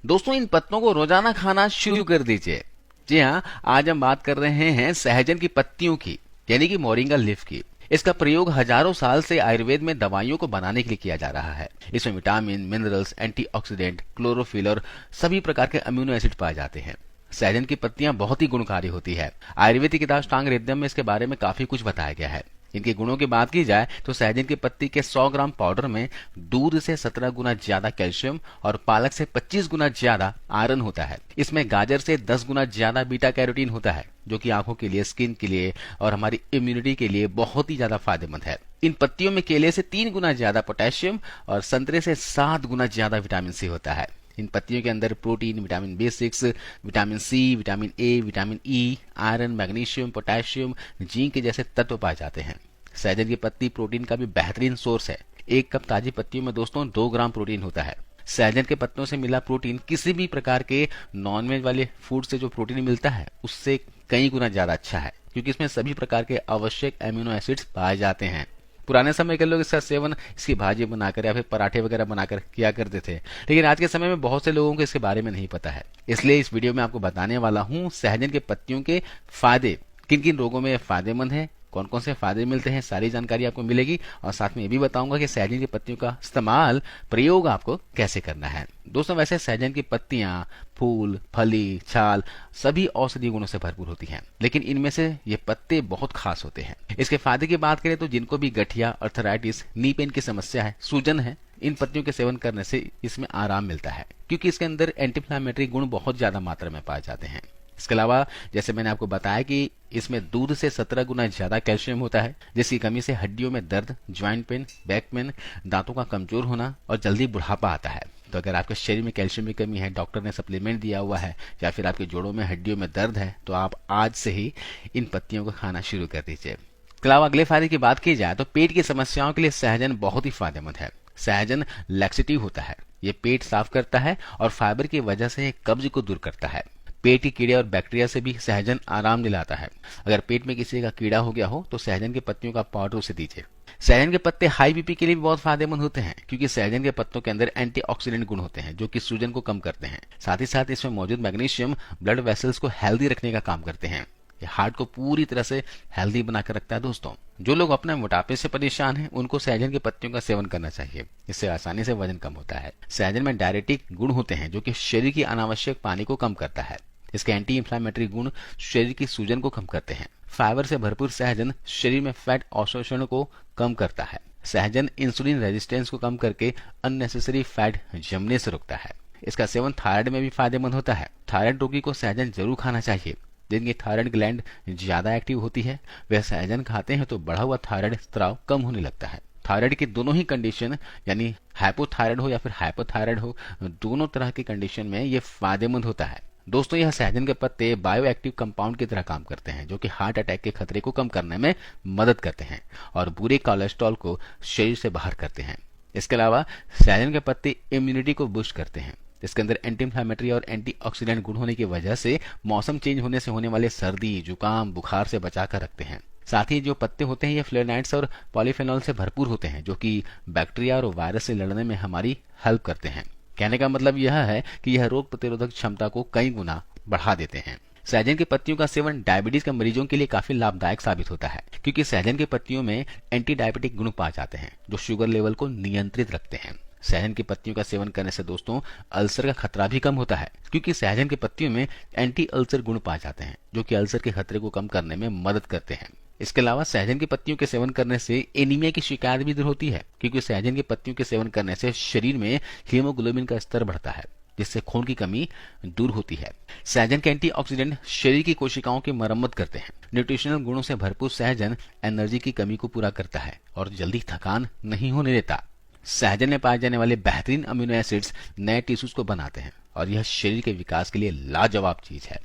दोस्तों, इन पत्तों को रोजाना खाना शुरू कर दीजिए। जी हाँ, आज हम बात कर रहे हैं सहजन की पत्तियों की, यानी कि मोरिंगा लीफ की। इसका प्रयोग हजारों साल से आयुर्वेद में दवाइयों को बनाने के लिए किया जा रहा है। इसमें विटामिन, मिनरल्स, एंटीऑक्सीडेंट, क्लोरोफिल और सभी प्रकार के अमीनो एसिड पाए जाते हैं। सहजन की पत्तियां बहुत ही गुणकारी होती है। आयुर्वेद की किताब अष्टांग हृदयम में इसके बारे में काफी कुछ बताया गया है। इनके गुणों की बात की जाए तो सहजन की पत्ती के 100 ग्राम पाउडर में दूध से 17 गुना ज्यादा कैल्शियम और पालक से 25 गुना ज्यादा आयरन होता है। इसमें गाजर से 10 गुना ज्यादा बीटा कैरोटीन होता है, जो कि आंखों के लिए, स्किन के लिए और हमारी इम्यूनिटी के लिए बहुत ही ज्यादा फायदेमंद है। इन पत्तियों में केले से 3 गुना ज्यादा पोटेशियम और संतरे से 7 गुना ज्यादा विटामिन सी होता है। इन पत्तियों के अंदर protein, vitamin B6, vitamin C, vitamin A, vitamin E, iron, magnesium, potassium, zinc जैसे तत्व पाए जाते हैं। सहजन की पत्ती प्रोटीन का भी बेहतरीन सोर्स है। 1 कप ताजी पत्तियों में दोस्तों 2 ग्राम प्रोटीन होता है। सहजन के पत्तों से मिला प्रोटीन किसी भी प्रकार के नॉनवेज वाले फूड से जो प्रोटीन मिलता है उससे कई गुना ज्यादा अच्छा है, क्योंकि इसमें सभी प्रकार के आवश्यक एमिनो एसिड्स पाए जाते हैं। पुराने समय के लोग इसका सेवन इसकी भाजी बनाकर या फिर पराठे वगैरह बनाकर किया करते थे, लेकिन आज के समय में बहुत से लोगों को इसके बारे में नहीं पता है। इसलिए इस वीडियो में आपको बताने वाला हूँ सहजन के पत्तियों के फायदे, किन किन रोगों में फायदेमंद है, कौन कौन से फायदे मिलते हैं, सारी जानकारी आपको मिलेगी। और साथ में ये भी बताऊंगा कि सहजन की पत्तियों का इस्तेमाल, प्रयोग आपको कैसे करना है। दोस्तों, वैसे सहजन की पत्तियां, फूल, फली, छाल सभी औषधीय गुणों से भरपूर होती हैं, लेकिन इनमें से ये पत्ते बहुत खास होते हैं। इसके फायदे की बात करें तो जिनको भी गठिया, अर्थराइटिस, नी पेन की समस्या है, सूजन है, इन पत्तियों के सेवन करने से इसमें आराम मिलता है, क्योंकि इसके अंदर एंटी इन्फ्लेमेटरी गुण बहुत ज्यादा मात्रा में पाए जाते हैं। इसके अलावा जैसे मैंने आपको बताया कि इसमें दूध से 17 गुना ज्यादा कैल्शियम होता है, जिसकी कमी से हड्डियों में दर्द, ज्वाइंट पेन, बैक पेन, दांतों का कमजोर होना और जल्दी बुढ़ापा आता है। तो अगर आपके शरीर में कैल्शियम की कमी है, डॉक्टर ने सप्लीमेंट दिया हुआ है, या फिर आपके जोड़ों में, हड्डियों में दर्द है, तो आप आज से ही इन पत्तियों को खाना शुरू कर दीजिए। इसके अलावा अगले फायदे की बात की जाए तो पेट की समस्याओं के लिए सहजन बहुत ही फायदेमंद है। सहजन लैक्सेटिव होता है, ये पेट साफ करता है और फाइबर की वजह से कब्ज को दूर करता है। पेट के कीड़े और बैक्टीरिया से भी सहजन आराम दिलाता है। अगर पेट में किसी का कीड़ा हो गया हो तो सहजन के पत्तियों का पाउडर उसे दीजिए। सहजन के पत्ते हाई बीपी के लिए भी बहुत फायदेमंद होते हैं, क्योंकि सहजन के पत्तों के अंदर एंटीऑक्सीडेंट गुण होते हैं, जो कि सूजन को कम करते हैं। साथ ही साथ इसमें मौजूद मैग्नीशियम ब्लड वेसल्स को हेल्दी रखने का काम करते हैं। ये हार्ट को पूरी तरह से हेल्दी बनाकर रखता है। दोस्तों, जो लोग अपने मोटापे से परेशान हैं, उनको सहजन के पत्तियों का सेवन करना चाहिए। इससे आसानी से वजन कम होता है। सहजन में डायरेटिक गुण होते हैं, जो कि शरीर की अनावश्यक पानी को कम करता है। इसके एंटी इंफ्लेमेटरी गुण शरीर की सूजन को कम करते हैं। फाइबर से भरपूर सहजन शरीर में फैट अवशोषण को कम करता है। सहजन इंसुलिन रेजिस्टेंस को कम करके अननेसेसरी फैट जमने से रोकता है। इसका सेवन थायराइड में भी फायदेमंद होता है। थायराइड रोगी को सहजन जरूर खाना चाहिए। जिनकी थायराइड ग्लैंड ज्यादा एक्टिव होती है, वह सहजन खाते हैं तो बढ़ा हुआ थायराइड स्त्राव कम होने लगता है। थायराइड की दोनों ही कंडीशन, यानी हाइपोथायराइड हो या फिर हाइपोथायराइड हो, दोनों तरह की कंडीशन में ये फायदेमंद होता है। दोस्तों, यह सहजन के पत्ते बायो एक्टिव कंपाउंड की तरह काम करते हैं, जो कि हार्ट अटैक के खतरे को कम करने में मदद करते हैं और बुरे कोलेस्ट्रॉल को शरीर से बाहर करते हैं। इसके अलावा सहजन के पत्ते इम्यूनिटी को बूस्ट करते हैं। इसके अंदर एंटी इन्फ्लेमेटरी और एंटीऑक्सीडेंट गुण होने की वजह से मौसम चेंज होने से होने वाले सर्दी, जुकाम, बुखार से बचाकर रखते हैं। साथ ही जो पत्ते होते हैं ये फ्लेवोनॉइड्स और पॉलीफेनॉल से भरपूर होते हैं, जो कि बैक्टीरिया और वायरस से लड़ने में हमारी हेल्प करते हैं। कहने का मतलब यह है कि यह रोग प्रतिरोधक क्षमता को कई गुना बढ़ा देते हैं। सहजन की पत्तियों का सेवन डायबिटीज के मरीजों के लिए काफी लाभदायक साबित होता है, क्योंकि सहजन की पत्तियों में एंटी डायबिटिक गुण पाए जाते हैं, जो शुगर लेवल को नियंत्रित रखते हैं। सहजन की पत्तियों का सेवन करने से दोस्तों अल्सर का खतरा भी कम होता है, क्योंकि सहजन की पत्तियों में एंटी अल्सर गुण पाए जाते हैं, जो कि अल्सर के खतरे को कम करने में मदद करते हैं। इसके अलावा सहजन की पत्तियों के सेवन करने से एनीमिया की शिकायत भी दूर होती है, क्योंकि सहजन की पत्तियों के सेवन करने से शरीर में हीमोग्लोबिन का स्तर बढ़ता है, जिससे खून की कमी दूर होती है। सहजन के एंटीऑक्सीडेंट शरीर की कोशिकाओं की मरम्मत करते हैं। न्यूट्रिशनल गुणों से भरपूर सहजन एनर्जी की कमी को पूरा करता है और जल्दी थकान नहीं होने देता। सहजन में पाए जाने वाले बेहतरीन अमीनो एसिड्स नए टिश्यूज को बनाते हैं और यह शरीर के विकास के लिए लाजवाब चीज है।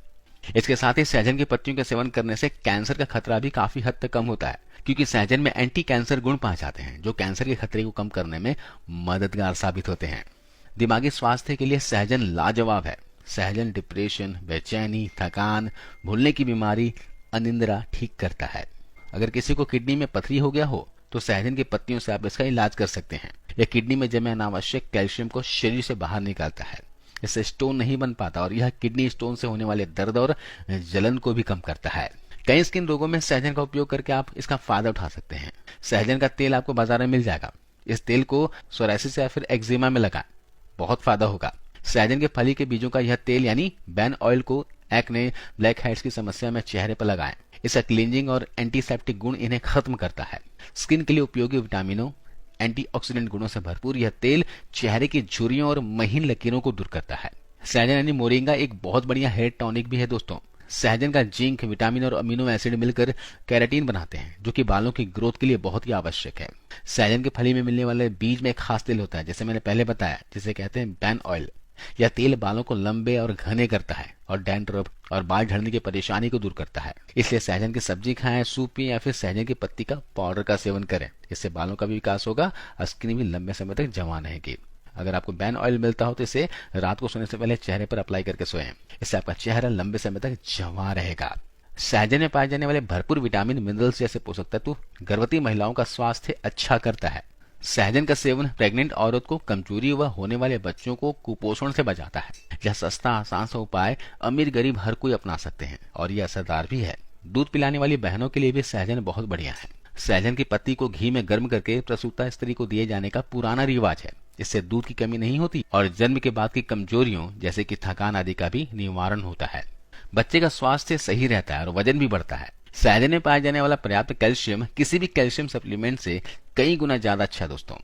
इसके साथ ही सहजन की पत्तियों के सेवन करने से कैंसर का खतरा भी काफी हद तक कम होता है, क्योंकि सहजन में एंटी कैंसर गुण पाए जाते हैं, जो कैंसर के खतरे को कम करने में मददगार साबित होते हैं। दिमागी स्वास्थ्य के लिए सहजन लाजवाब है। सहजन डिप्रेशन, बेचैनी, थकान, भूलने की बीमारी, अनिंद्रा ठीक करता है। अगर किसी को किडनी में पथरी हो गया हो तो सहजन की पत्तियों से आप इसका इलाज कर सकते हैं। यह किडनी में जमे अनावश्यक कैल्शियम को शरीर से बाहर निकालता है। इससे स्टोन नहीं बन पाता और यह किडनी स्टोन से होने वाले दर्द और जलन को भी कम करता है। कई स्किन रोगों में सहजन का उपयोग करके आप इसका फायदा उठा सकते हैं। सहजन का तेल आपको बाजार में मिल जाएगा। इस तेल को सोरायसिस या फिर एक्जिमा में लगाएं, बहुत फायदा होगा। सहजन के फली के बीजों का यह तेल यानी बैन ऑयल को एक्ने, ब्लैक हेड्स की समस्या में चेहरे पर लगाएं। इसका क्लींजिंग और एंटीसेप्टिक गुण इन्हें खत्म करता है। स्किन के लिए उपयोगी विटामिनों, एंटीऑक्सीडेंट गुणों से भरपूर यह तेल चेहरे की झुर्रियों और महीन लकीरों को दूर करता है। सहजन यानी मोरिंगा एक बहुत बढ़िया हेयर टॉनिक भी है दोस्तों। सहजन का जिंक, विटामिन और अमीनो एसिड मिलकर कैराटीन बनाते हैं, जो कि बालों की ग्रोथ के लिए बहुत ही आवश्यक है। सहजन के फली में मिलने वाले बीज में एक खास तेल होता है, जैसे मैंने पहले बताया, जिसे कहते हैं बैन ऑयल। यह तेल बालों को लंबे और घने करता है और डैंड्रफ और बाल झड़ने की परेशानी को दूर करता है। इसलिए सहजन की सब्जी खाएं, सूप पिएं या फिर सहजन की पत्ती का पाउडर का सेवन करें। इससे बालों का भी विकास होगा और स्किन भी लंबे समय तक जवान रहेगी। अगर आपको बैन ऑयल मिलता हो तो इसे रात को सोने से पहले चेहरे पर अप्लाई करके सोएं। इससे आपका चेहरा लंबे समय तक जवान रहेगा। सहजन में पाए जाने वाले भरपूर विटामिन, मिनरल्स जैसे पोषक तत्व गर्भवती महिलाओं का स्वास्थ्य अच्छा करता है। सहजन का सेवन प्रेग्नेंट औरत को कमजोरी व होने वाले बच्चों को कुपोषण से बचाता है। यह सस्ता, आसान सा उपाय अमीर गरीब हर कोई अपना सकते हैं और यह असरदार भी है। दूध पिलाने वाली बहनों के लिए भी सहजन बहुत बढ़िया है। सहजन की पत्ती को घी में गर्म करके प्रसूता स्त्री को दिए जाने का पुराना रिवाज है। इससे दूध की कमी नहीं होती और जन्म के बाद की कमजोरियों जैसे कि थकान आदि का भी निवारण होता है। बच्चे का स्वास्थ्य सही रहता है और वजन भी बढ़ता है। सहजन में पाया जाने वाला पर्याप्त कैल्शियम किसी भी कैल्शियम सप्लीमेंट से कई गुना ज्यादा अच्छा है दोस्तों।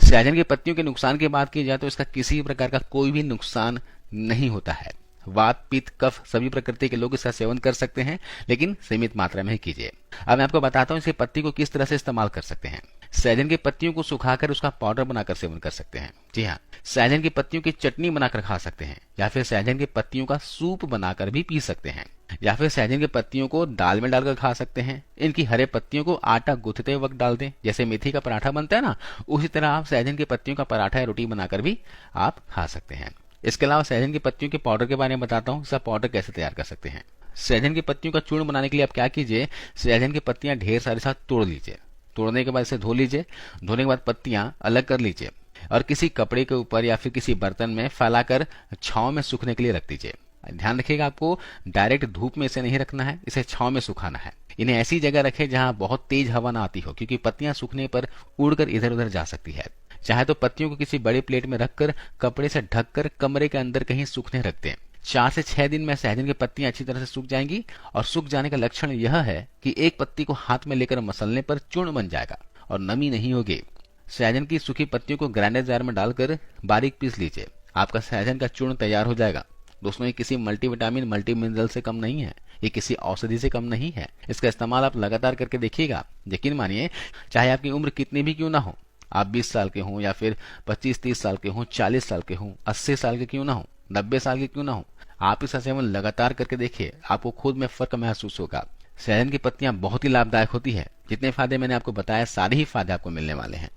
सहजन की पत्तियों के नुकसान की बात की जाए तो इसका किसी प्रकार का कोई भी नुकसान नहीं होता है। वात, पित्त, कफ सभी प्रकृति के लोग इसका सेवन कर सकते हैं, लेकिन सीमित मात्रा में ही कीजिए। अब मैं आपको बताता हूँ इसकी पत्ती को किस तरह से इस्तेमाल कर सकते हैं। सहजन की पत्तियों को सुखाकर उसका पाउडर बनाकर सेवन कर सकते हैं। जी हाँ, सहजन की पत्तियों की चटनी बनाकर खा सकते हैं या फिर सहजन की पत्तियों का सूप बनाकर भी पी सकते हैं या फिर सहजन की पत्तियों को दाल में डालकर खा सकते हैं। इनकी हरे पत्तियों को आटा गूंथते वक्त डाल दें, जैसे मेथी का पराठा बनता है ना, उसी तरह आप सहजन की पत्तियों का पराठा या रोटी बनाकर भी आप खा सकते हैं। इसके अलावा सहजन की पत्तियों के पाउडर के बारे में बताता हूँ। इसका पाउडर कैसे तैयार कर सकते हैं। सहजन की पत्तियों का चूर्ण बनाने के लिए आप क्या कीजिए, सहजन की पत्तियां ढेर सारे साथ तोड़ लीजिए। तोड़ने के बाद इसे धो लीजिए। धोने के बाद पत्तियां अलग कर लीजिए और किसी कपड़े के ऊपर या फिर किसी बर्तन में फैलाकर छांव में सूखने के लिए रख दीजिए। ध्यान रखिएगा, आपको डायरेक्ट धूप में इसे नहीं रखना है, इसे छांव में सुखाना है। इन्हें ऐसी जगह रखें जहां बहुत तेज हवा ना आती हो, क्योंकि पत्तियां सूखने पर उड़कर इधर उधर जा सकती है। चाहे तो पत्तियों को किसी बड़े प्लेट में रखकर कपड़े से ढककर कमरे के अंदर कहीं सूखने रख दें। 4 से 6 दिन में सहजन की पत्तियां अच्छी तरह से सूख जाएंगी और सूख जाने का लक्षण यह है कि एक पत्ती को हाथ में लेकर मसलने पर चूर्ण बन जाएगा और नमी नहीं होगी। सहजन की सूखी पत्तियों को ग्राइंडर जार में डालकर बारीक पीस लीजिए। आपका सहजन का चूर्ण तैयार हो जाएगा। दोस्तों, ये किसी मल्टीविटामिन, मल्टी मिनरल से कम नहीं है, ये किसी औषधि से कम नहीं है। इसका इस्तेमाल आप लगातार करके देखिएगा। यकीन मानिए, चाहे आपकी उम्र कितनी भी क्यों ना हो, आप 20 साल के हों या फिर 25-30 साल के हों, 40 साल के हों, 80 साल के क्यों ना हो, 90 साल के क्यों ना हो, आप इसका सेवन लगातार करके देखिए, आपको खुद में फर्क महसूस होगा। सहजन की पत्तियां बहुत ही लाभदायक होती है। जितने फायदे मैंने आपको बताया, सारे ही फायदे आपको मिलने वाले हैं।